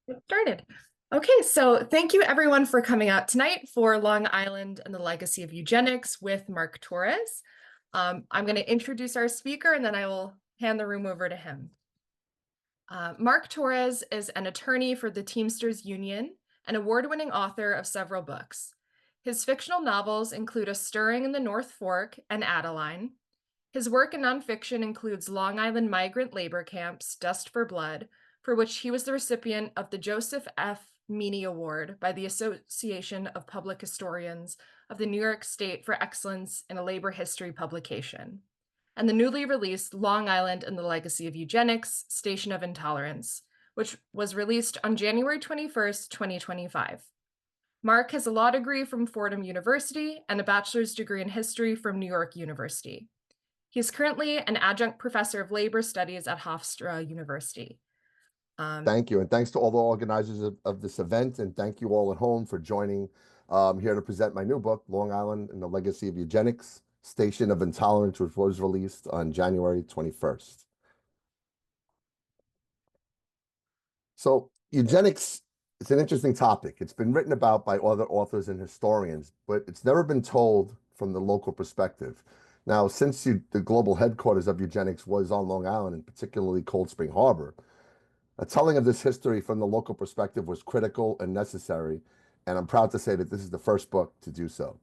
Get started. Okay, so thank you everyone for coming out tonight for Long Island and the Legacy of Eugenics with Mark Torres. I'm going to introduce our speaker and then I will hand the room over to him. Mark Torres is an attorney for the Teamsters Union and award-winning author of several books. His fictional novels include A Stirring in the North Fork and Adeline. His work in nonfiction includes Long Island Migrant Labor Camps, Dust for Blood, for which he was the recipient of the Joseph F. Meany Award by the Association of Public Historians of the New York State for Excellence in a Labor History Publication, and the newly released Long Island and the Legacy of Eugenics, Station of Intolerance, which was released on January 21st, 2025. Mark has a law degree from Fordham University and a bachelor's degree in history from New York University. He is currently an adjunct professor of labor studies at Hofstra University. Thank you. And thanks to all the organizers of this event. And thank you all at home for joining here to present my new book, Long Island and the Legacy of Eugenics, Station of Intolerance, which was released on January 21st. So eugenics is an interesting topic. It's been written about by other authors and historians, but it's never been told from the local perspective. Now, since the global headquarters of eugenics was on Long Island, and particularly Cold Spring Harbor, a telling of this history from the local perspective was critical and necessary, and I'm proud to say that this is the first book to do so.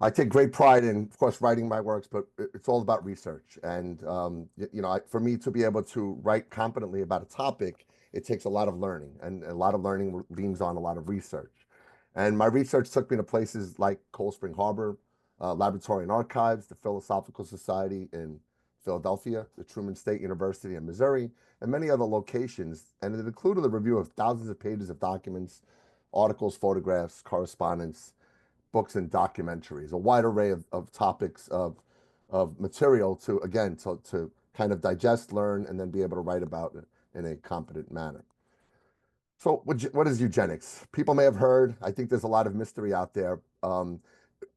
I take great pride in, of course, writing my works, but it's all about research. And, for me to be able to write competently about a topic, it takes a lot of learning, and a lot of learning leans on a lot of research. And my research took me to places like Cold Spring Harbor, Laboratory and Archives, the Philosophical Society in Philadelphia, the Truman State University in Missouri, and many other locations. And it included a review of thousands of pages of documents, articles, photographs, correspondence, books, and documentaries, a wide array of topics of material to kind of digest, learn, and then be able to write about it in a competent manner. So what is eugenics? People may have heard. I think there's a lot of mystery out there.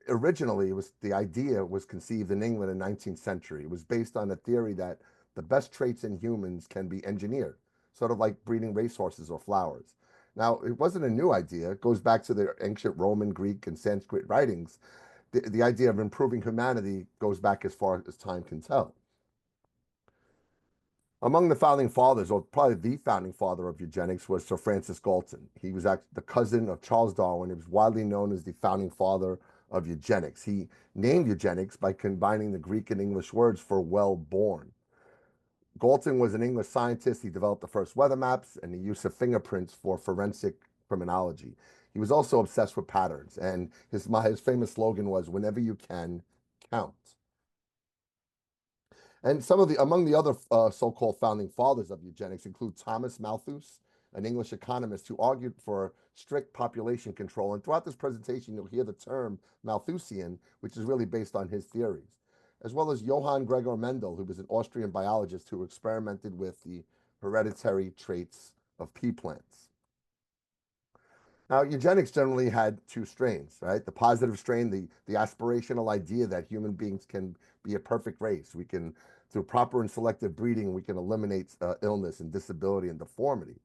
Originally, the idea was conceived in England in the 19th century. It was based on a theory that the best traits in humans can be engineered, sort of like breeding racehorses or flowers. Now, it wasn't a new idea. It goes back to the ancient Roman, Greek, and Sanskrit writings. The idea of improving humanity goes back as far as time can tell. Among the founding fathers, or probably the founding father of eugenics, was Sir Francis Galton. He was actually the cousin of Charles Darwin. He was widely known as the founding father of eugenics. He named eugenics by combining the Greek and English words for well-born. Galton was an English scientist. He developed the first weather maps and the use of fingerprints for forensic criminology. He was also obsessed with patterns, and his famous slogan was, "Whenever you can, count." And among the other so-called founding fathers of eugenics include Thomas Malthus, an English economist who argued for strict population control. And throughout this presentation, you'll hear the term Malthusian, which is really based on his theories, as well as Johann Gregor Mendel, who was an Austrian biologist who experimented with the hereditary traits of pea plants. Now, eugenics generally had two strains, right? The positive strain, the aspirational idea that human beings can be a perfect race. Through proper and selective breeding, we can eliminate illness and disability and deformity.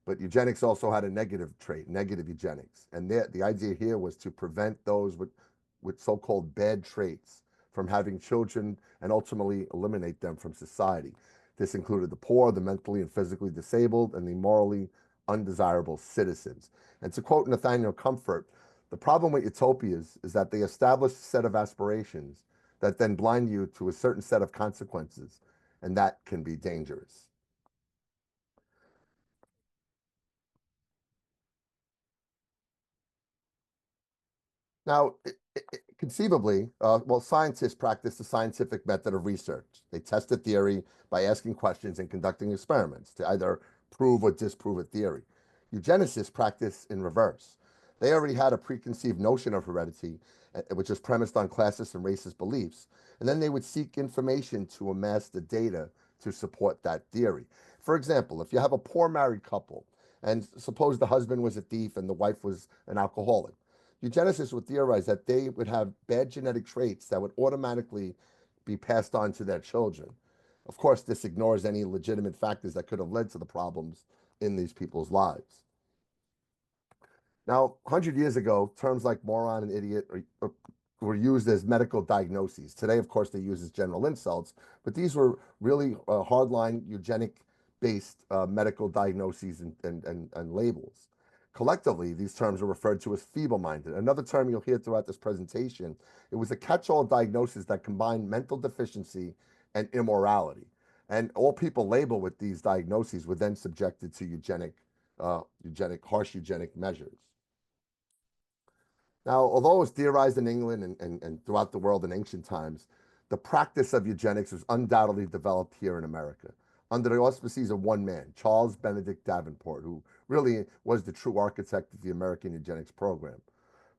But eugenics also had a negative trait, negative eugenics. And the idea here was to prevent those with so-called bad traits from having children and ultimately eliminate them from society. This included the poor, the mentally and physically disabled, and the morally undesirable citizens. And to quote Nathaniel Comfort, the problem with utopias is that they establish a set of aspirations that then blind you to a certain set of consequences, and that can be dangerous. Now, conceivably, scientists practice the scientific method of research. They test a theory by asking questions and conducting experiments to either prove or disprove a theory. Eugenicists practice in reverse. They already had a preconceived notion of heredity, which is premised on classist and racist beliefs, and then they would seek information to amass the data to support that theory. For example, if you have a poor married couple, and suppose the husband was a thief and the wife was an alcoholic, eugenicists would theorize that they would have bad genetic traits that would automatically be passed on to their children. Of course, this ignores any legitimate factors that could have led to the problems in these people's lives. Now, 100 years ago, terms like moron and idiot were used as medical diagnoses. Today, of course, they're used as general insults, but these were really hardline eugenic-based medical diagnoses and labels. Collectively, these terms are referred to as feeble-minded. Another term you'll hear throughout this presentation, it was a catch-all diagnosis that combined mental deficiency and immorality. And all people labeled with these diagnoses were then subjected to harsh eugenic measures. Now, although it was theorized in England and throughout the world in ancient times, the practice of eugenics was undoubtedly developed here in America under the auspices of one man, Charles Benedict Davenport, who really was the true architect of the American eugenics program.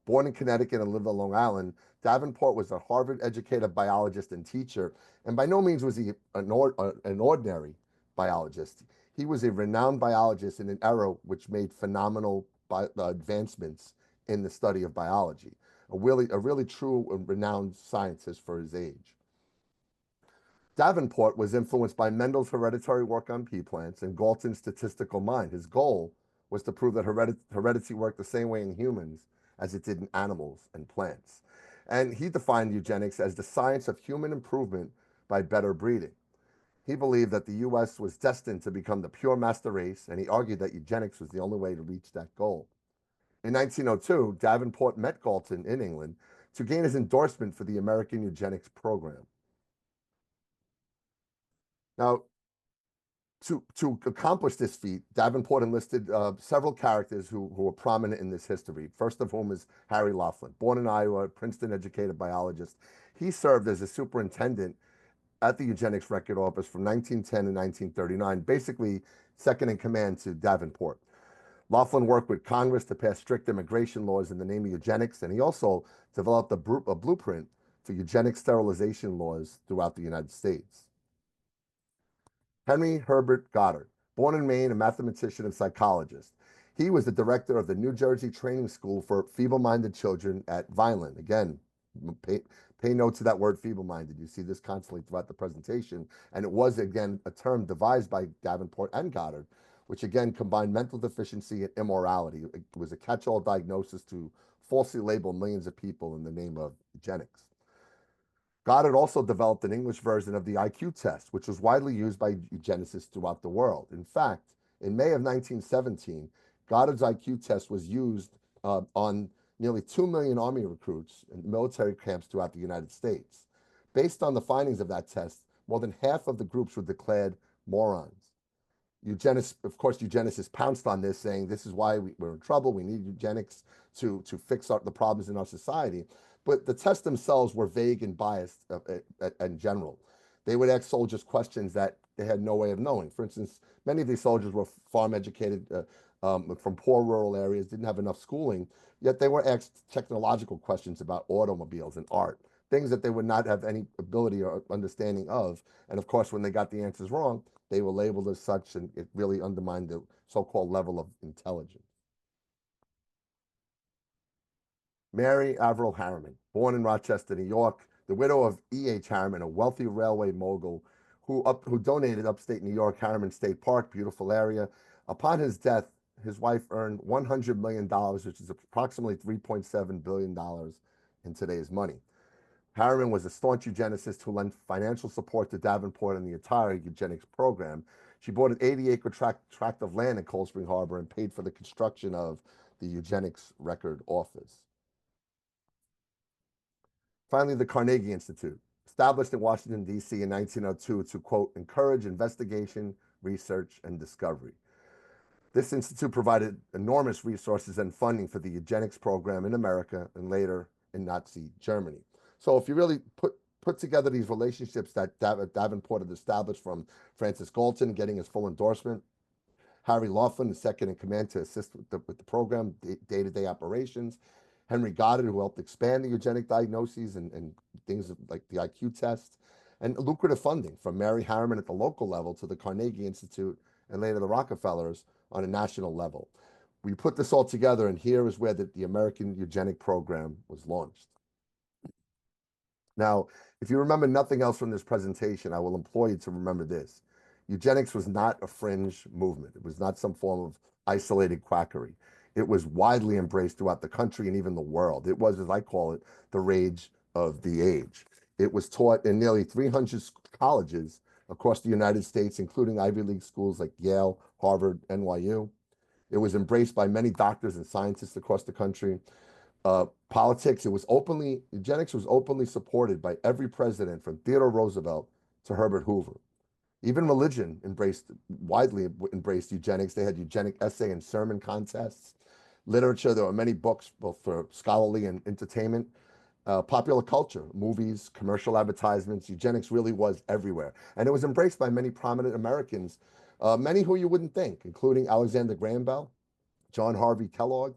Born in Connecticut and lived on Long Island, Davenport was a Harvard-educated biologist and teacher, and by no means was he an ordinary biologist. He was a renowned biologist in an era which made phenomenal advancements in the study of biology, a really true and renowned scientist for his age. Davenport was influenced by Mendel's hereditary work on pea plants and Galton's statistical mind. His goal was to prove that heredity worked the same way in humans as it did in animals and plants. And he defined eugenics as the science of human improvement by better breeding. He believed that the U.S. was destined to become the pure master race, and he argued that eugenics was the only way to reach that goal. In 1902, Davenport met Galton in England to gain his endorsement for the American eugenics program. Now, to accomplish this feat, Davenport enlisted several characters who were prominent in this history. First of whom is Harry Laughlin, born in Iowa, Princeton-educated biologist. He served as a superintendent at the Eugenics Record Office from 1910 to 1939, basically second in command to Davenport. Laughlin worked with Congress to pass strict immigration laws in the name of eugenics, and he also developed a blueprint for eugenic sterilization laws throughout the United States. Henry Herbert Goddard, born in Maine, a mathematician and psychologist. He was the director of the New Jersey Training School for Feeble-Minded Children at Vineland. Again, pay note to that word feeble-minded. You see this constantly throughout the presentation. And it was, again, a term devised by Davenport and Goddard, which again combined mental deficiency and immorality. It was a catch-all diagnosis to falsely label millions of people in the name of eugenics. Goddard also developed an English version of the IQ test, which was widely used by eugenicists throughout the world. In fact, in May of 1917, Goddard's IQ test was used on nearly 2 million Army recruits in military camps throughout the United States. Based on the findings of that test, more than half of the groups were declared morons. Eugenicists pounced on this, saying this is why we're in trouble. We need eugenics to fix the problems in our society. But the tests themselves were vague and biased in general. They would ask soldiers questions that they had no way of knowing. For instance, many of these soldiers were farm educated from poor rural areas, didn't have enough schooling, yet they were asked technological questions about automobiles and art, things that they would not have any ability or understanding of. And of course, when they got the answers wrong, they were labeled as such, and it really undermined the so-called level of intelligence. Mary Averill Harriman, born in Rochester, New York, the widow of E.H. Harriman, a wealthy railway mogul who donated upstate New York Harriman State Park, beautiful area. Upon his death, his wife earned $100 million, which is approximately $3.7 billion in today's money. Harriman was a staunch eugenicist who lent financial support to Davenport and the entire eugenics program. She bought an 80-acre tract of land in Cold Spring Harbor and paid for the construction of the Eugenics Record Office. Finally, the Carnegie Institute, established in Washington, D.C. in 1902 to, quote, encourage investigation, research, and discovery. This institute provided enormous resources and funding for the eugenics program in America and later in Nazi Germany. So if you really put together these relationships that Davenport had established, from Francis Galton getting his full endorsement, Harry Laughlin, the second in command to assist with the program, day-to-day operations, Henry Goddard, who helped expand the eugenic diagnoses and things like the IQ test, and lucrative funding from Mary Harriman at the local level to the Carnegie Institute and later the Rockefellers on a national level. We put this all together, and here is where the American eugenic program was launched. Now, if you remember nothing else from this presentation, I will implore you to remember this. Eugenics was not a fringe movement. It was not some form of isolated quackery. It was widely embraced throughout the country and even the world. It was, as I call it, the rage of the age. It was taught in nearly 300 colleges across the United States, including Ivy League schools like Yale, Harvard, NYU. It was embraced by many doctors and scientists across the country. Politics, eugenics was openly supported by every president from Theodore Roosevelt to Herbert Hoover. Even religion widely embraced eugenics. They had eugenic essay and sermon contests. Literature, there were many books, both for scholarly and entertainment. Popular culture, movies, commercial advertisements, eugenics really was everywhere. And it was embraced by many prominent Americans, many who you wouldn't think, including Alexander Graham Bell, John Harvey Kellogg,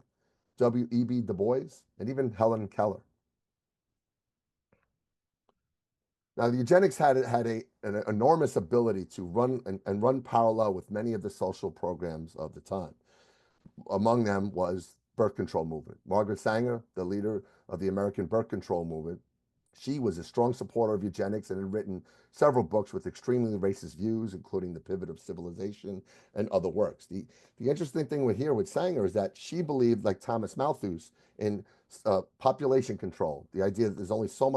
W.E.B. Du Bois, and even Helen Keller. Now, the eugenics had an enormous ability to run parallel with many of the social programs of the time. Among them was birth control movement. Margaret Sanger, the leader of the American birth control movement, she was a strong supporter of eugenics and had written several books with extremely racist views, including The Pivot of Civilization and other works. The interesting thing with Sanger is that she believed, like Thomas Malthus, in population control, the idea that there's only so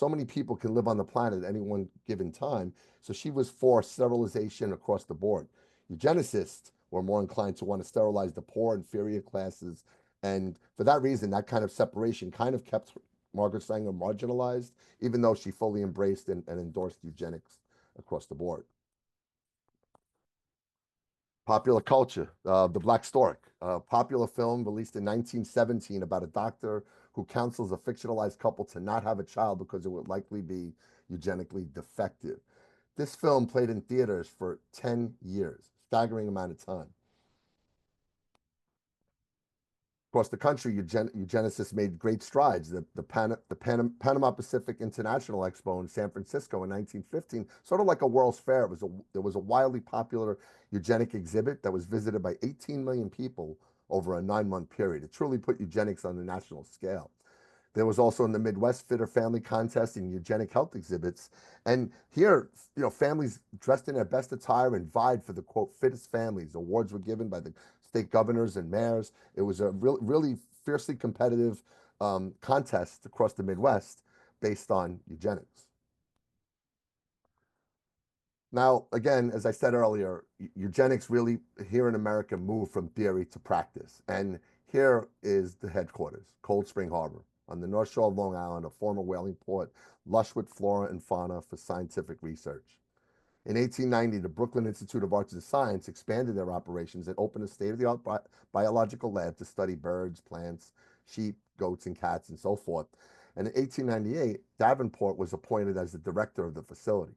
many people can live on the planet at any one given time. So she was for sterilization across the board. Eugenicists were more inclined to want to sterilize the poor, inferior classes. And for that reason, that kind of separation kind of kept Margaret Sanger marginalized, even though she fully embraced and endorsed eugenics across the board. Popular culture, The Black Stork, a popular film released in 1917 about a doctor who counsels a fictionalized couple to not have a child because it would likely be eugenically defective. This film played in theaters for 10 years, staggering amount of time. Across the country, eugenicists made great strides. Panama Pacific International Expo in San Francisco in 1915, sort of like a World's Fair, there was a wildly popular eugenic exhibit that was visited by 18 million people over a 9-month period. It truly put eugenics on the national scale. There was also in the Midwest Fitter Family Contest and eugenic health exhibits. And here, families dressed in their best attire and vied for the quote fittest families. Awards were given by the state governors and mayors. It was a really fiercely competitive contest across the Midwest based on eugenics. Now, again, as I said earlier, eugenics really here in America moved from theory to practice. And here is the headquarters, Cold Spring Harbor, on the North Shore of Long Island, a former whaling port, lush with flora and fauna for scientific research. In 1890, the Brooklyn Institute of Arts and Science expanded their operations and opened a state-of-the-art biological lab to study birds, plants, sheep, goats, and cats, and so forth. And in 1898, Davenport was appointed as the director of the facility.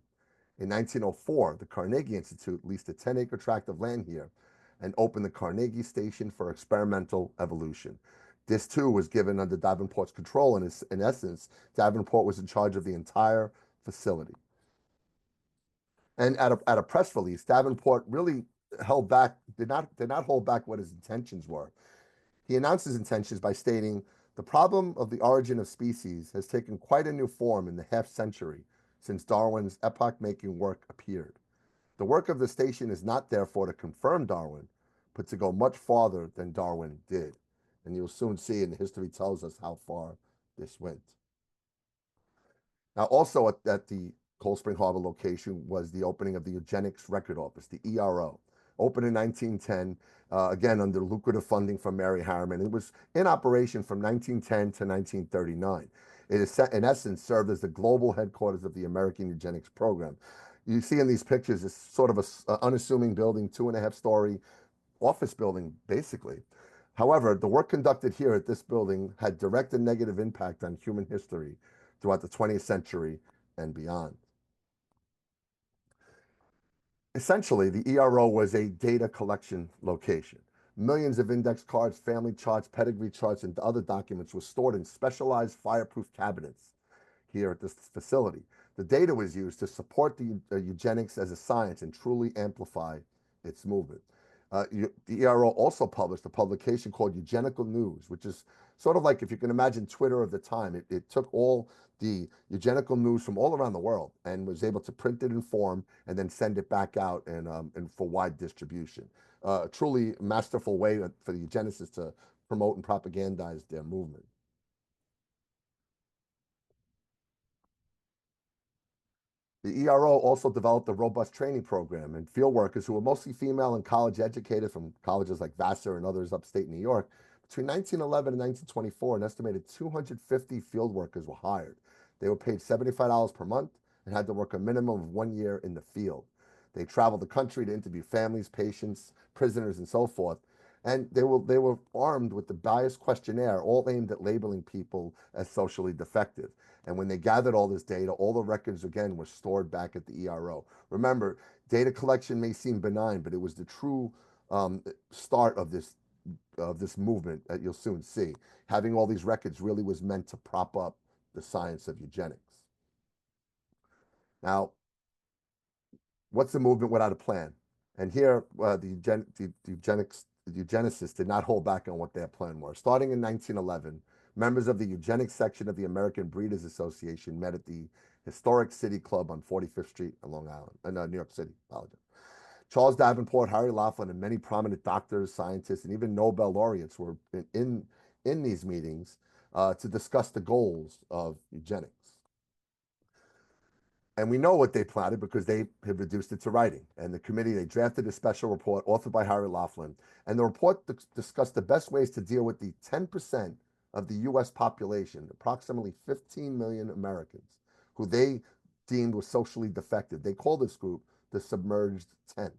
In 1904, the Carnegie Institute leased a 10-acre tract of land here and opened the Carnegie Station for Experimental Evolution. This too was given under Davenport's control, and in essence, Davenport was in charge of the entire facility. And at a press release, Davenport really did not hold back what his intentions were. He announced his intentions by stating, "The problem of the origin of species has taken quite a new form in the half-century since Darwin's epoch-making work appeared. The work of the station is not therefore to confirm Darwin, but to go much farther than Darwin did." And you'll soon see, and history tells us how far this went. Now, also at the Cold Spring Harbor location was the opening of the Eugenics Record Office, the ERO, opened in 1910, again under lucrative funding from Mary Harriman. It was in operation from 1910 to 1939. It is, in essence, served as the global headquarters of the American Eugenics Program. You see in these pictures, it's sort of an unassuming building, 2.5-story office building, basically. However, the work conducted here at this building had direct and negative impact on human history throughout the 20th century and beyond. Essentially, the ERO was a data collection location. Millions of index cards, family charts, pedigree charts, and other documents were stored in specialized fireproof cabinets here at this facility. The data was used to support the eugenics as a science and truly amplify its movement. The ERO also published a publication called Eugenical News, which is sort of like, if you can imagine, Twitter of the time. It took all the eugenical news from all around the world and was able to print it in form and then send it back out and for wide distribution. A truly masterful way for the eugenicists to promote and propagandize their movement. The ERO also developed a robust training program, and field workers who were mostly female and college educated from colleges like Vassar and others upstate New York. Between 1911 and 1924, an estimated 250 field workers were hired. They were paid $75 per month and had to work a minimum of 1 year in the field. They traveled the country to interview families, patients, prisoners, and so forth. And they were armed with the biased questionnaire, all aimed at labeling people as socially defective. And when they gathered all this data, all the records again were stored back at the ERO. Remember, data collection may seem benign, but it was the true start of this movement that you'll soon see. Having all these records really was meant to prop up the science of eugenics. Now, what's the movement without a plan? And here, the eugenicists did not hold back on what their plan was. Starting in 1911, members of the eugenics section of the American Breeders Association met at the historic City Club on 45th Street in Long Island, New York City. Apologize. Charles Davenport, Harry Laughlin, and many prominent doctors, scientists, and even Nobel laureates were in these meetings to discuss the goals of eugenics. And we know what they plotted because they had reduced it to writing. And the committee, they drafted a special report authored by Harry Laughlin. And the report discussed the best ways to deal with the 10% of the US population, approximately 15 million Americans, who they deemed were socially defective. They called this group the submerged 10th.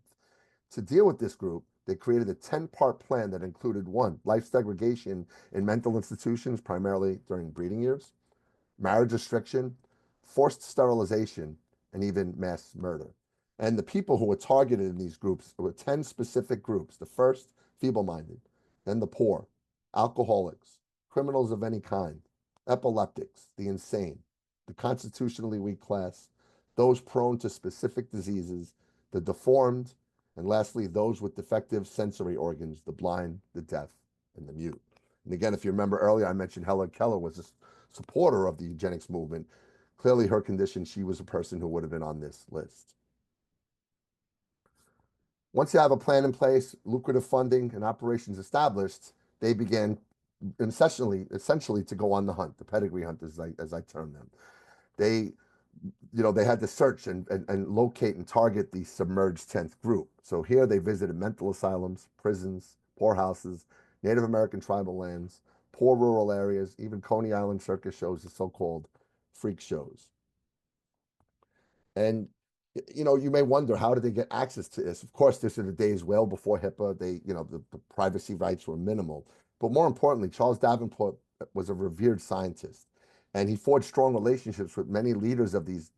To deal with this group, they created a 10-part plan that included: one, life segregation in mental institutions, primarily during breeding years; marriage restriction; forced sterilization; and even mass murder. And the people who were targeted in these groups were 10 specific groups. The first, feeble-minded; then the poor, alcoholics, criminals of any kind, epileptics, the insane, the constitutionally weak class, those prone to specific diseases, the deformed, and lastly, those with defective sensory organs, the blind, the deaf, and the mute. And again, if you remember earlier, I mentioned Helen Keller was a supporter of the eugenics movement. Clearly, her condition, she was a person who would have been on this list. Once you have a plan in place, lucrative funding, and operations established, they began essentially to go on the hunt, the pedigree hunt, as I term them. They they had to search and locate and target the submerged 10th group. So here they visited mental asylums, prisons, poorhouses, Native American tribal lands, poor rural areas, even Coney Island circus shows, the so-called freak shows. And you may wonder, how did they get access to this? Of course, this are the days well before HIPAA. The privacy rights were minimal. But more importantly, Charles Davenport was a revered scientist, and he forged strong relationships with many leaders of these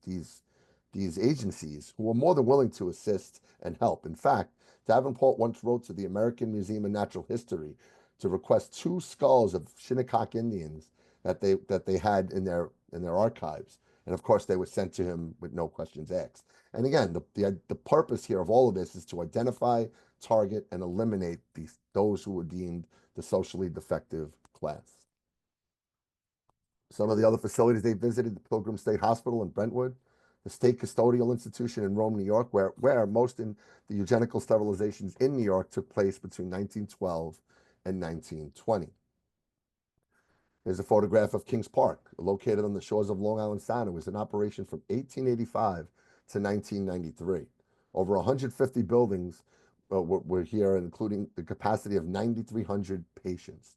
agencies who were more than willing to assist and help. In fact, Davenport once wrote to the American Museum of Natural History to request two skulls of Shinnecock Indians that they had in their archives. And of course, they were sent to him with no questions asked. And again, the purpose here of all of this is to identify, target, and eliminate those who were deemed the socially defective class. Some of the other facilities they visited: the Pilgrim State Hospital in Brentwood, the State Custodial Institution in Rome, New York, where most in the eugenical sterilizations in New York took place between 1912 and 1920. Here's a photograph of Kings Park, located on the shores of Long Island Sound. It was in operation from 1885 to 1993. Over 150 buildings were here, including the capacity of 9,300 patients.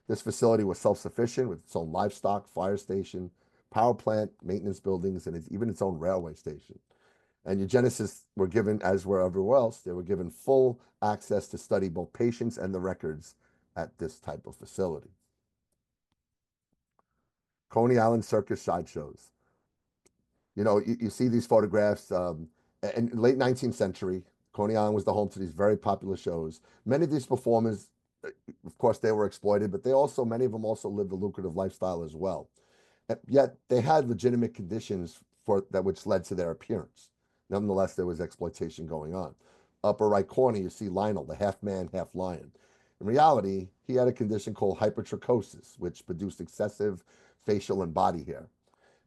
This facility was self-sufficient with its own livestock, fire station, power plant, maintenance buildings, and even its own railway station. And eugenicists were given, as were everywhere else, they were given full access to study both patients and the records at this type of facility. Coney Island circus sideshows. You see these photographs. In late 19th century, Coney Island was the home to these very popular shows. Many of these performers, of course, they were exploited, but many of them also lived a lucrative lifestyle as well. Yet they had legitimate conditions for that which led to their appearance. Nonetheless, there was exploitation going on. upper right corner, you see Lionel, the half man, half lion. In reality, he had a condition called hypertrichosis, which produced excessive facial and body hair.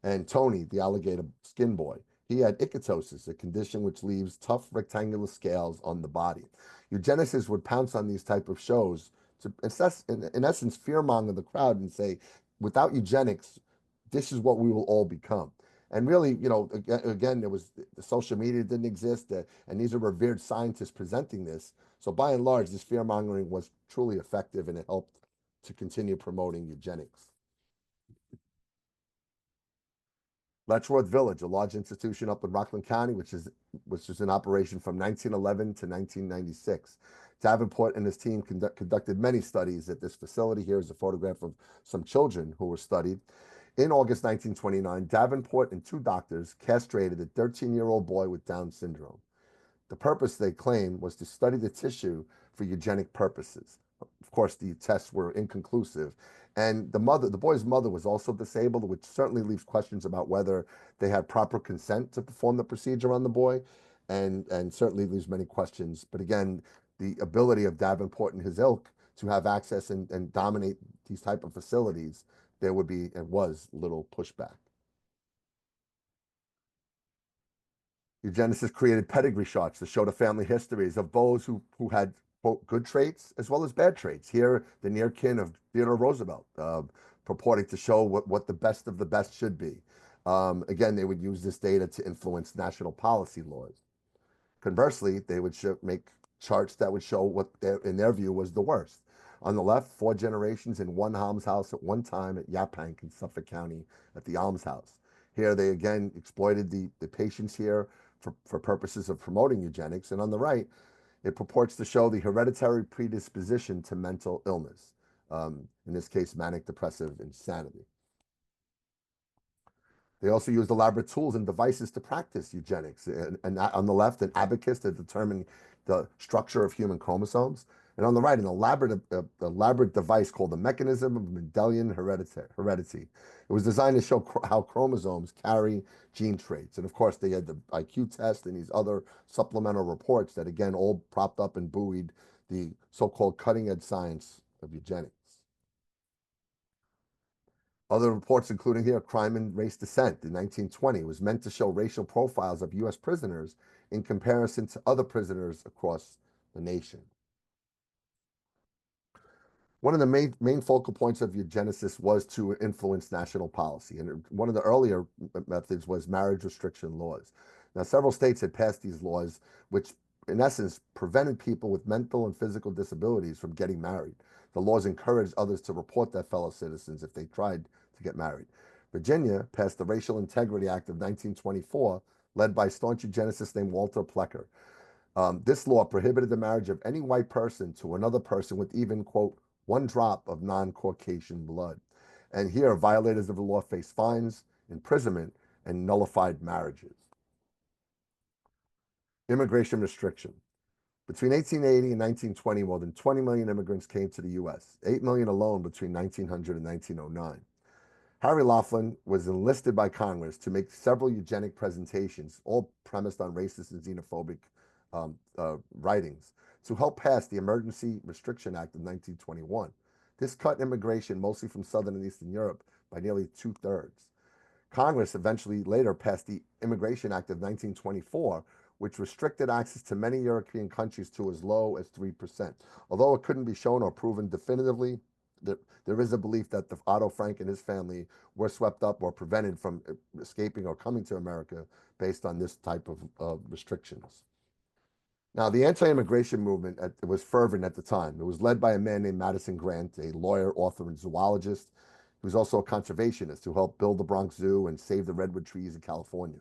And Tony, the alligator skin boy, he had ichthyosis, a condition which leaves tough rectangular scales on the body. Eugenicists would pounce on these type of shows to, in essence, fearmonger the crowd and say, without eugenics, this is what we will all become. And really, again, there was the social media didn't exist, and these are revered scientists presenting this. So by and large, this fear mongering was truly effective, and it helped to continue promoting eugenics. Letchworth Village, a large institution up in Rockland County, which is in operation from 1911 to 1996. Davenport and his team conducted many studies at this facility. Here is a photograph of some children who were studied. In August 1929, Davenport and two doctors castrated a 13-year-old boy with Down syndrome. The purpose, they claim, was to study the tissue for eugenic purposes. Of course, the tests were inconclusive. And the boy's mother was also disabled, which certainly leaves questions about whether they had proper consent to perform the procedure on the boy, and certainly leaves many questions. But again, the ability of Davenport and his ilk to have access and dominate these type of facilities, there would be and was little pushback. Eugenicists created pedigree charts to show the family histories of those who had, quote, good traits as well as bad traits. Here, the near kin of Theodore Roosevelt, purporting to show what the best of the best should be. Again, they would use this data to influence national policy laws. Conversely, they would make charts that would show what, in their view, was the worst. On the left, 4 generations in one almshouse at one time at Yaphank in Suffolk County at the almshouse. Here, they again exploited the patients here for purposes of promoting eugenics. And on the right, it purports to show the hereditary predisposition to mental illness, in this case, manic depressive insanity. They also used elaborate tools and devices to practice eugenics. And on the left, an abacus to determine the structure of human chromosomes. And on the right, an elaborate device called the mechanism of Mendelian heredity. It was designed to show how chromosomes carry gene traits. And of course, they had the IQ test and these other supplemental reports that, again, all propped up and buoyed the so-called cutting-edge science of eugenics. Other reports, including here, Crime and Race Descent in 1920, was meant to show racial profiles of U.S. prisoners in comparison to other prisoners across the nation. One of the main focal points of eugenicists was to influence national policy. And one of the earlier methods was marriage restriction laws. Now, several states had passed these laws, which in essence prevented people with mental and physical disabilities from getting married. The laws encouraged others to report their fellow citizens if they tried to get married. Virginia passed the Racial Integrity Act of 1924, led by staunch eugenicist named Walter Plecker. This law prohibited the marriage of any white person to another person with even, quote, 1 drop of non-Caucasian blood. And here, violators of the law faced fines, imprisonment, and nullified marriages. Immigration restriction. Between 1880 and 1920, more than 20 million immigrants came to the U.S., 8 million alone between 1900 and 1909. Harry Laughlin was enlisted by Congress to make several eugenic presentations, all premised on racist and xenophobic writings, to help pass the Emergency Restriction Act of 1921. This cut immigration, mostly from Southern and Eastern Europe, by nearly 2/3. Congress eventually later passed the Immigration Act of 1924, which restricted access to many European countries to as low as 3%. Although it couldn't be shown or proven definitively, there is a belief that Otto Frank and his family were swept up or prevented from escaping or coming to America based on this type of restrictions. Now, the anti-immigration movement was fervent at the time. It was led by a man named Madison Grant, a lawyer, author, and zoologist. He was also a conservationist who helped build the Bronx Zoo and save the redwood trees in California.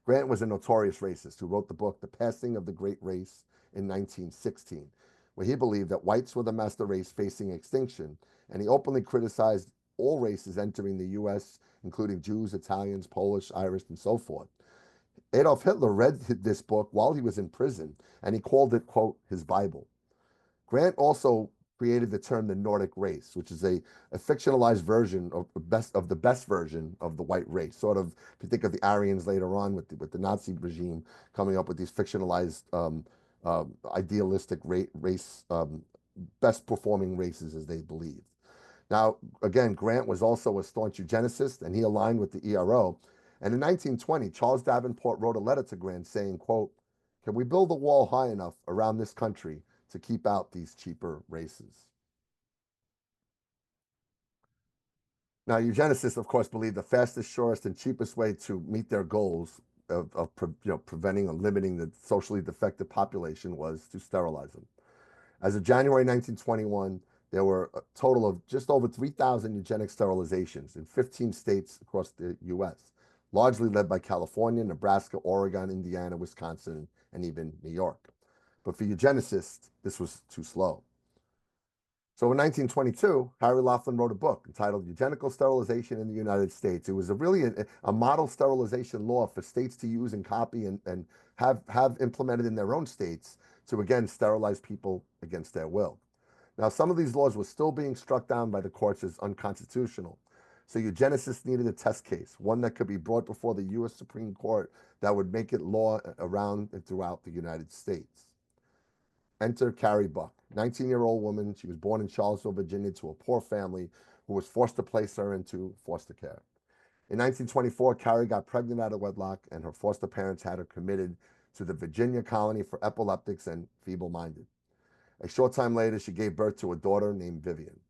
Grant was a notorious racist who wrote the book The Passing of the Great Race in 1916, where he believed that whites were the master race facing extinction, and he openly criticized all races entering the U.S., including Jews, Italians, Polish, Irish, and so forth. Adolf Hitler read this book while he was in prison, and he called it, quote, his Bible. Grant also created the term the Nordic race, which is a fictionalized version of the best version of the white race. Sort of, if you think of the Aryans later on with the Nazi regime coming up with these fictionalized idealistic race, best performing races as they believed. Now, again, Grant was also a staunch eugenicist, and he aligned with the ERO. And in 1920, Charles Davenport wrote a letter to Grant saying, quote, "Can we build a wall high enough around this country to keep out these cheaper races?" Now, eugenicists, of course, believe the fastest, surest, and cheapest way to meet their goals of preventing or limiting the socially defective population was to sterilize them. As of January 1921, there were a total of just over 3,000 eugenic sterilizations in 15 states across the U.S., largely led by California, Nebraska, Oregon, Indiana, Wisconsin, and even New York. But for eugenicists, this was too slow. So in 1922, Harry Laughlin wrote a book entitled Eugenical Sterilization in the United States. It was a model sterilization law for states to use and copy and have implemented in their own states to, again, sterilize people against their will. Now, some of these laws were still being struck down by the courts as unconstitutional. So eugenicists needed a test case, one that could be brought before the U.S. Supreme Court that would make it law around and throughout the United States. Enter Carrie Buck, 19-year-old woman. She was born in Charlottesville, Virginia, to a poor family who was forced to place her into foster care. In 1924, Carrie got pregnant out of wedlock, and her foster parents had her committed to the Virginia Colony for Epileptics and Feeble-Minded. A short time later, she gave birth to a daughter named Vivian.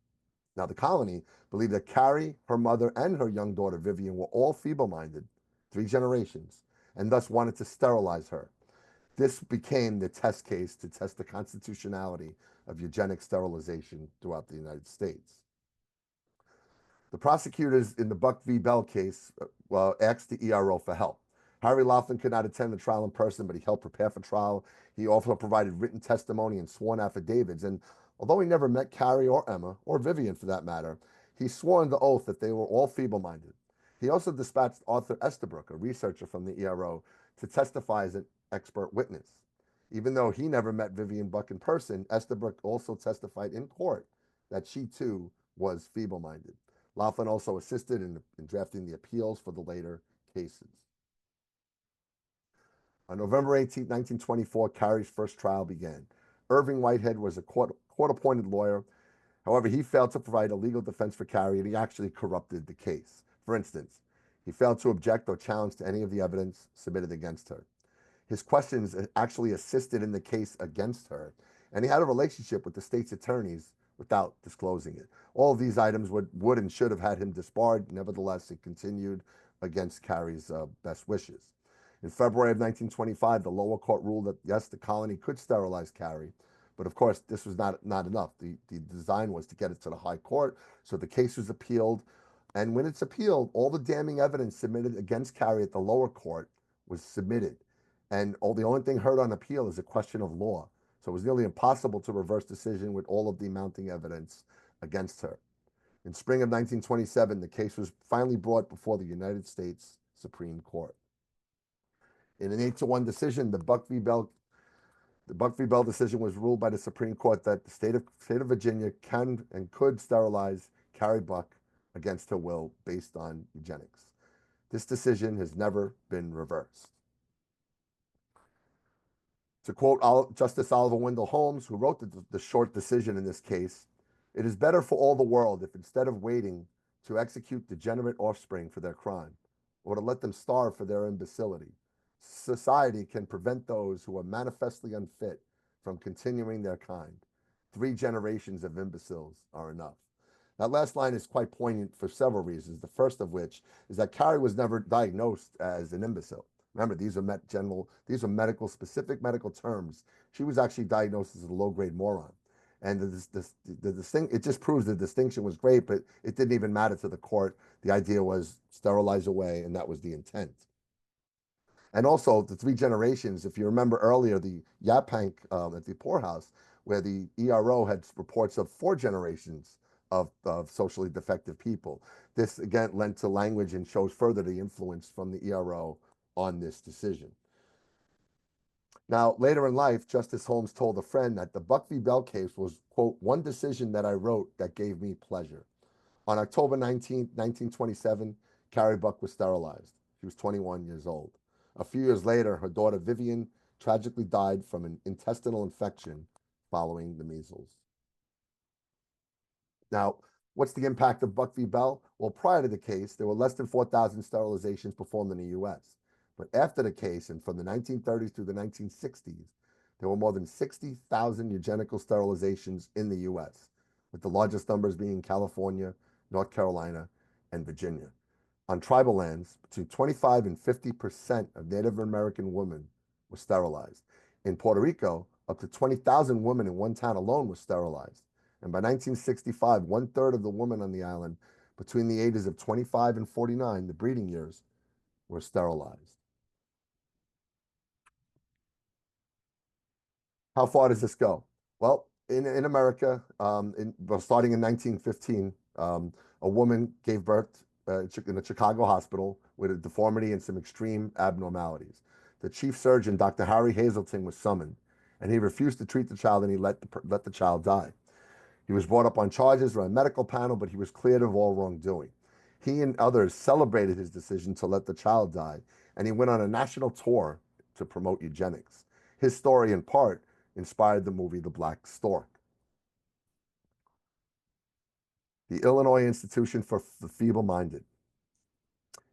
Now, the colony believed that Carrie, her mother, and her young daughter Vivian were all feeble-minded, 3 generations, and thus wanted to sterilize her. This became the test case to test the constitutionality of eugenic sterilization throughout the United States. The prosecutors in the Buck v. Bell case asked the ERO for help. Harry Laughlin could not attend the trial in person, but he helped prepare for trial. He also provided written testimony and sworn affidavits. And although he never met Carrie or Emma, or Vivian for that matter, he swore under oath that they were all feeble-minded. He also dispatched Arthur Estabrook, a researcher from the ERO, to testify as an expert witness. Even though he never met Vivian Buck in person, Estabrook also testified in court that she too was feeble-minded. Laughlin also assisted in drafting the appeals for the later cases. On November 18, 1924, Carrie's first trial began. Irving Whitehead was a court-appointed lawyer. However, he failed to provide a legal defense for Carrie, and he actually corrupted the case. For instance, he failed to object or challenge to any of the evidence submitted against her. His questions actually assisted in the case against her, and he had a relationship with the state's attorneys without disclosing it. All of these items would and should have had him disbarred. Nevertheless, it continued against Carrie's best wishes. In February of 1925, the lower court ruled that, yes, the colony could sterilize Carrie, but of course, this was not enough. The design was to get it to the high court, so the case was appealed. And when it's appealed, all the damning evidence submitted against Carrie at the lower court was submitted. And the only thing heard on appeal is a question of law. So it was nearly impossible to reverse decision with all of the mounting evidence against her. In spring of 1927, the case was finally brought before the United States Supreme Court. In an 8-1 decision, the Buck v. Bell decision was ruled by the Supreme Court that the state of Virginia can and could sterilize Carrie Buck against her will based on eugenics. This decision has never been reversed. To quote Justice Oliver Wendell Holmes, who wrote the short decision in this case, "It is better for all the world if instead of waiting to execute degenerate offspring for their crime, or to let them starve for their imbecility, society can prevent those who are manifestly unfit from continuing their kind. 3 generations of imbeciles are enough." That last line is quite poignant for several reasons. The first of which is that Carrie was never diagnosed as an imbecile. Remember, these are specific medical terms. She was actually diagnosed as a low-grade moron. And it just proves the distinction was great, but it didn't even matter to the court. The idea was sterilize away, and that was the intent. And also the 3 generations, if you remember earlier, the Yaphank at the poorhouse, where the ERO had reports of 4 generations of socially defective people. This again lent to language and shows further the influence from the ERO on this decision. Now, later in life, Justice Holmes told a friend that the Buck v. Bell case was, quote, "one decision that I wrote that gave me pleasure." On October 19, 1927, Carrie Buck was sterilized. She was 21 years old. A few years later, her daughter Vivian tragically died from an intestinal infection following the measles. Now, what's the impact of Buck v. Bell? Well, prior to the case, there were less than 4,000 sterilizations performed in the U.S. But after the case, and from the 1930s through the 1960s, there were more than 60,000 eugenical sterilizations in the U.S., with the largest numbers being California, North Carolina, and Virginia. On tribal lands, between 25 and 50% of Native American women were sterilized. In Puerto Rico, up to 20,000 women in one town alone were sterilized. And by 1965, 1/3 of the women on the island between the ages of 25 and 49, the breeding years, were sterilized. How far does this go? Well, in America, starting in 1915, a woman gave birth in a Chicago hospital with a deformity and some extreme abnormalities. The chief surgeon, Dr. Harry Hazelton, was summoned, and he refused to treat the child, and he let the child die. He was brought up on charges or a medical panel, but he was cleared of all wrongdoing. He and others celebrated his decision to let the child die, and he went on a national tour to promote eugenics. His story, in part, inspired the movie The Black Stork. The Illinois Institution for the Feeble-Minded.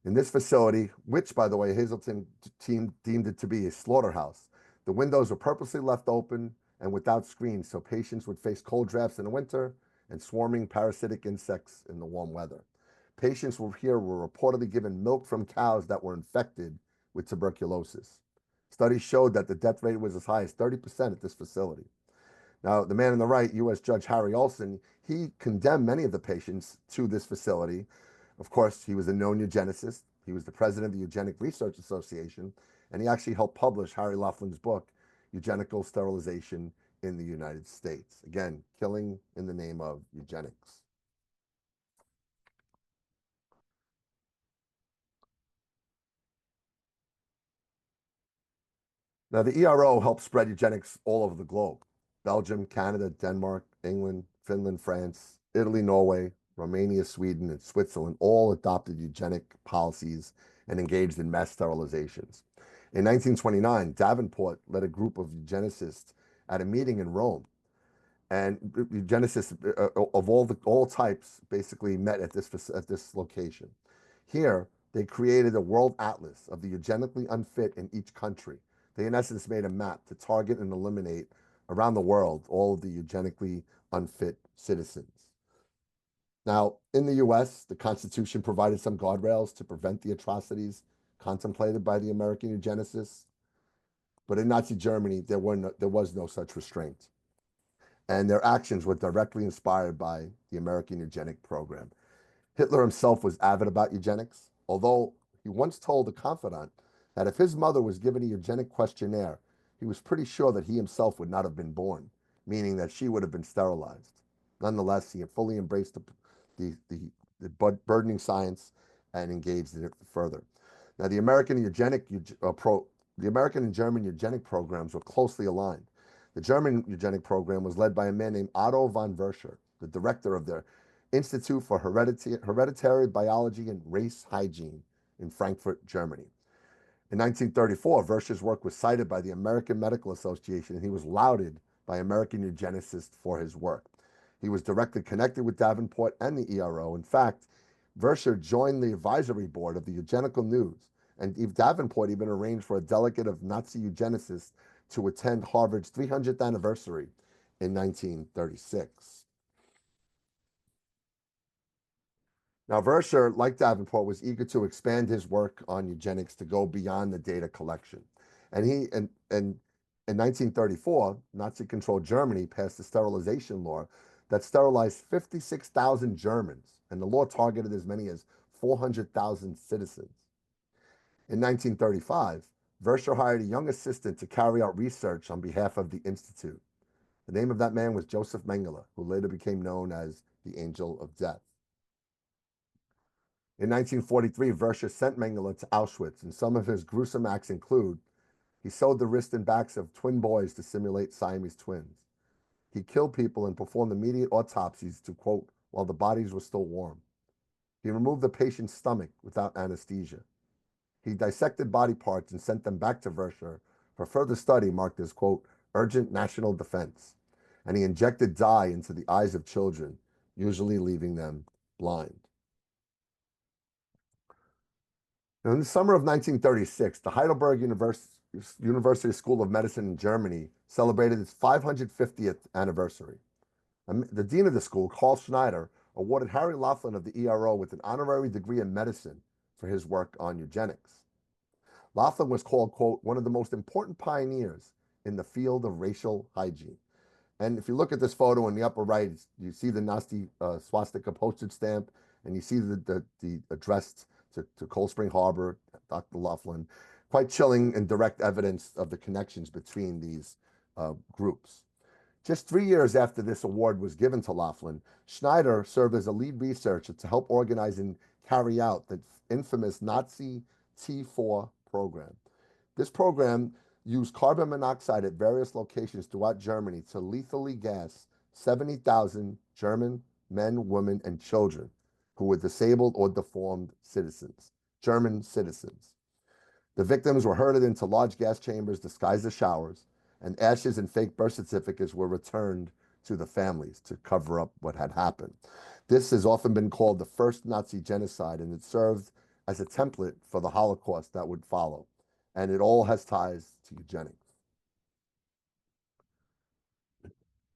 In this facility, which, by the way, Hazelton team deemed it to be a slaughterhouse, the windows were purposely left open and without screens so patients would face cold drafts in the winter and swarming parasitic insects in the warm weather. Patients here were reportedly given milk from cows that were infected with tuberculosis. Studies showed that the death rate was as high as 30% at this facility. Now, the man on the right, U.S. Judge Harry Olson, he condemned many of the patients to this facility. Of course, he was a known eugenicist. He was the president of the Eugenic Research Association, and he actually helped publish Harry Laughlin's book, Eugenical Sterilization in the United States. Again, killing in the name of eugenics. Now, the ERO helped spread eugenics all over the globe. Belgium, Canada, Denmark, England, Finland, France, Italy, Norway, Romania, Sweden, and Switzerland all adopted eugenic policies and engaged in mass sterilizations. In 1929, Davenport led a group of eugenicists at a meeting in Rome. And eugenicists of all types basically met at this location. Here, they created a world atlas of the eugenically unfit in each country. They, in essence, made a map to target and eliminate around the world all of the eugenically unfit citizens. Now, in the US, the Constitution provided some guardrails to prevent the atrocities contemplated by the American eugenicists. But in Nazi Germany, there was no such restraint. And their actions were directly inspired by the American eugenic program. Hitler himself was avid about eugenics, although he once told a confidant that if his mother was given a eugenic questionnaire, he was pretty sure that he himself would not have been born, meaning that she would have been sterilized. Nonetheless, he had fully embraced the burdening science and engaged in it further. Now, the American and German eugenic programs were closely aligned. The German eugenic program was led by a man named Otto von Verscher, the director of their Institute for Hereditary Biology and Race Hygiene in Frankfurt, Germany. In 1934, Verscher's work was cited by the American Medical Association, and he was lauded by American eugenicists for his work. He was directly connected with Davenport and the ERO. In fact, Verscher joined the advisory board of the Eugenical News, and Davenport even arranged for a delegate of Nazi eugenicists to attend Harvard's 300th anniversary in 1936. Now, Verscher, like Davenport, was eager to expand his work on eugenics to go beyond the data collection. And in 1934, Nazi-controlled Germany passed a sterilization law that sterilized 56,000 Germans, and the law targeted as many as 400,000 citizens. In 1935, Verscher hired a young assistant to carry out research on behalf of the Institute. The name of that man was Joseph Mengele, who later became known as the Angel of Death. In 1943, Verscher sent Mengele to Auschwitz, and some of his gruesome acts include: he sewed the wrists and backs of twin boys to simulate Siamese twins. He killed people and performed immediate autopsies to, quote, while the bodies were still warm. He removed the patient's stomach without anesthesia. He dissected body parts and sent them back to Verscher for further study marked as, quote, urgent national defense. And he injected dye into the eyes of children, usually leaving them blind. Now, in the summer of 1936, the Heidelberg University School of Medicine in Germany celebrated its 550th anniversary. The dean of the school, Carl Schneider, awarded Harry Laughlin of the ERO with an honorary degree in medicine for his work on eugenics. Laughlin was called, quote, one of the most important pioneers in the field of racial hygiene. And if you look at this photo in the upper right, you see the Nazi swastika postage stamp, and you see the address to Cold Spring Harbor, Dr. Laughlin. Quite chilling and direct evidence of the connections between these groups. Just 3 years after this award was given to Laughlin, Schneider served as a lead researcher to help organize and carry out the infamous Nazi T4 program. This program used carbon monoxide at various locations throughout Germany to lethally gas 70,000 German men, women, and children who were disabled or deformed citizens, German citizens. The victims were herded into large gas chambers disguised as showers, and ashes and fake birth certificates were returned to the families to cover up what had happened. This has often been called the first Nazi genocide, and it served as a template for the Holocaust that would follow. And it all has ties to eugenics.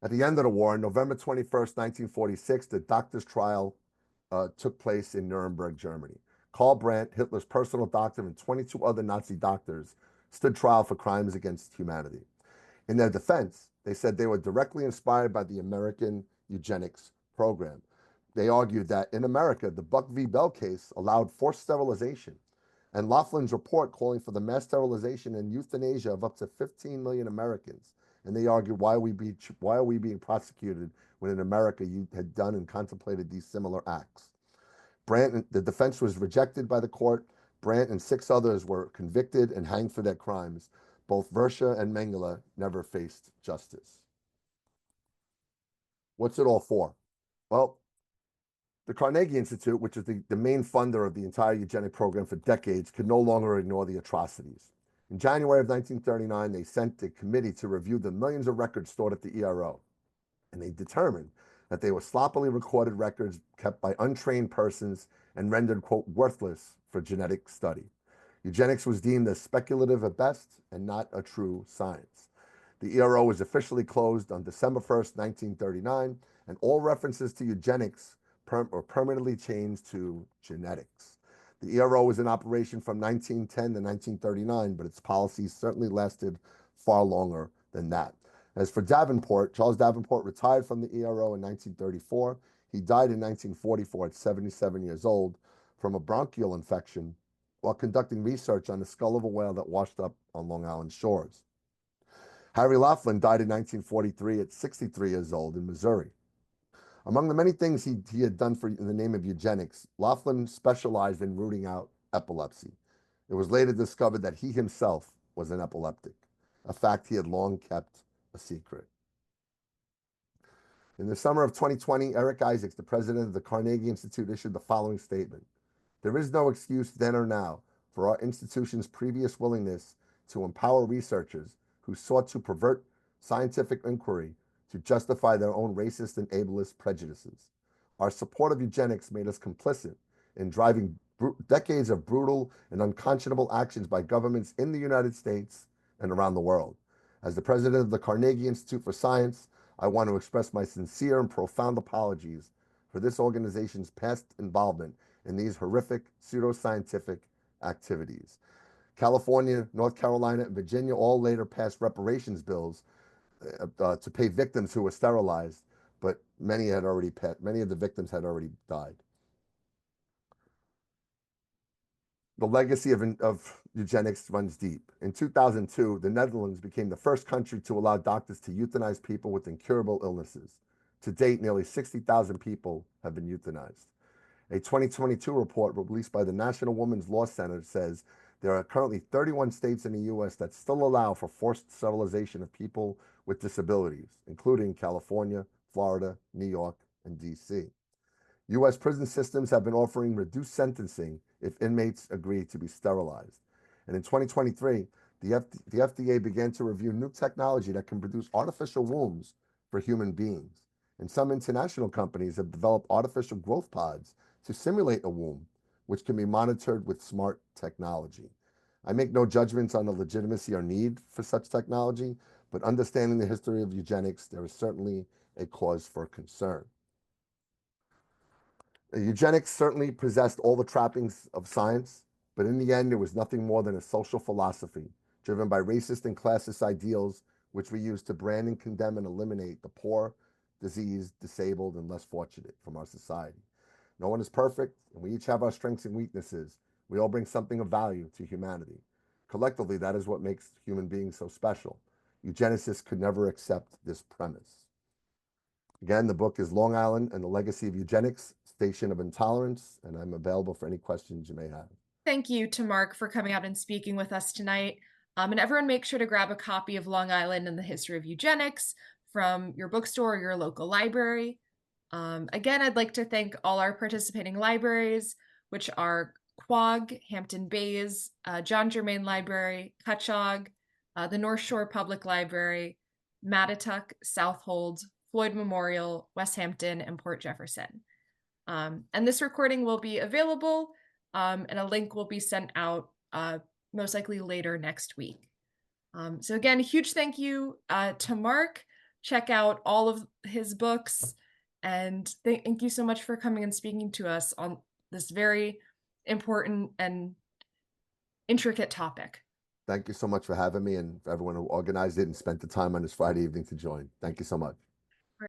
At the end of the war, November 21st, 1946, the doctor's trial took place in Nuremberg, Germany. Karl Brandt, Hitler's personal doctor, and 22 other Nazi doctors stood trial for crimes against humanity. In their defense, they said they were directly inspired by the American eugenics program. They argued that in America, the Buck v. Bell case allowed forced sterilization, and Laughlin's report calling for the mass sterilization and euthanasia of up to 15 million Americans. And they argued, why are we being prosecuted when in America you had done and contemplated these similar acts? The defense was rejected by the court. Brandt and 6 others were convicted and hanged for their crimes. Both Verscha and Mengele never faced justice. What's it all for? Well, the Carnegie Institute, which is the main funder of the entire eugenic program for decades, could no longer ignore the atrocities. In January of 1939, they sent a committee to review the millions of records stored at the ERO, and they determined that they were sloppily recorded records kept by untrained persons and rendered, quote, worthless for genetic study. Eugenics was deemed as speculative at best and not a true science. The ERO was officially closed on December 1st, 1939, and all references to eugenics were permanently changed to genetics. The ERO was in operation from 1910 to 1939, but its policies certainly lasted far longer than that. As for Davenport, Charles Davenport retired from the ERO in 1934. He died in 1944 at 77 years old from a bronchial infection while conducting research on the skull of a whale that washed up on Long Island shores. Harry Laughlin died in 1943 at 63 years old in Missouri. Among the many things he had done in the name of eugenics, Laughlin specialized in rooting out epilepsy. It was later discovered that he himself was an epileptic, a fact he had long kept a secret. In the summer of 2020, Eric Isaacs, the president of the Carnegie Institute, issued the following statement. There is no excuse then or now for our institution's previous willingness to empower researchers who sought to pervert scientific inquiry to justify their own racist and ableist prejudices. Our support of eugenics made us complicit in driving decades of brutal and unconscionable actions by governments in the United States and around the world. As the president of the Carnegie Institute for Science, I want to express my sincere and profound apologies for this organization's past involvement in these horrific pseudoscientific activities. California, North Carolina, and Virginia all later passed reparations bills to pay victims who were sterilized, but many of the victims had already died. The legacy of eugenics runs deep. In 2002, the Netherlands became the first country to allow doctors to euthanize people with incurable illnesses. To date, nearly 60,000 people have been euthanized. A 2022 report released by the National Women's Law Center says there are currently 31 states in the U.S. that still allow for forced sterilization of people with disabilities, including California, Florida, New York, and D.C. U.S. prison systems have been offering reduced sentencing if inmates agree to be sterilized. And in 2023, the FDA began to review new technology that can produce artificial wombs for human beings. And some international companies have developed artificial growth pods to simulate a womb, which can be monitored with smart technology. I make no judgments on the legitimacy or need for such technology, but understanding the history of eugenics, there is certainly a cause for concern. Eugenics certainly possessed all the trappings of science, but in the end, it was nothing more than a social philosophy driven by racist and classist ideals, which we use to brand and condemn and eliminate the poor, diseased, disabled, and less fortunate from our society. No one is perfect, and we each have our strengths and weaknesses. We all bring something of value to humanity. Collectively, that is what makes human beings so special. Eugenicists could never accept this premise. Again, the book is Long Island and the Legacy of Eugenics, Station of Intolerance, and I'm available for any questions you may have. Thank you to Mark for coming out and speaking with us tonight. And everyone make sure to grab a copy of Long Island and the History of Eugenics from your bookstore or your local library. Again, I'd like to thank all our participating libraries, which are Quogue, Hampton Bays, John Germain Library, Cutchogue, the North Shore Public Library, Mattituck, Southold, Floyd Memorial, Westhampton, and Port Jefferson. And this recording will be available, and a link will be sent out most likely later next week. So again, a huge thank you to Mark. Check out all of his books, and thank you so much for coming and speaking to us on this very important and intricate topic. Thank you so much for having me and for everyone who organized it and spent the time on this Friday evening to join. Thank you so much.